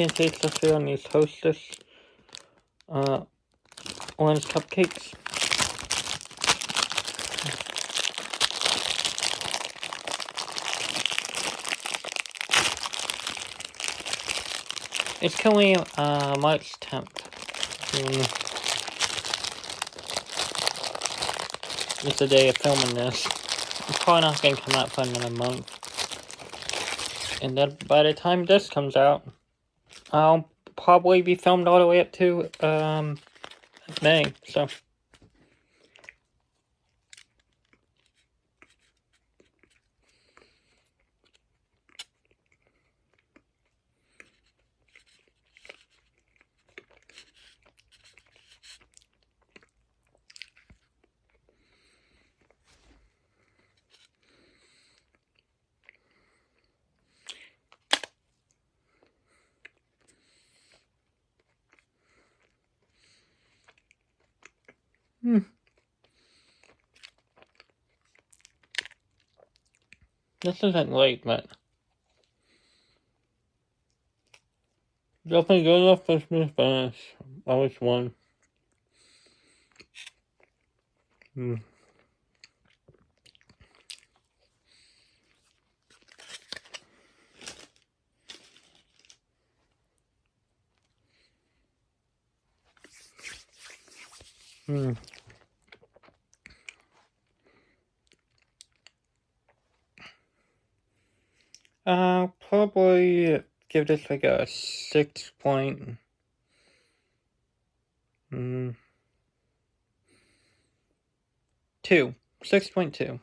can taste the feel on these Hostess orange cupcakes. It's currently March 10th. It's the day of filming this. It's probably not going to come out for another month. And then by the time this comes out, I'll probably be filmed all the way up to May, so. This isn't late, but definitely good enough for me finish. Always one. Probably give this like a 6.2. 6.2.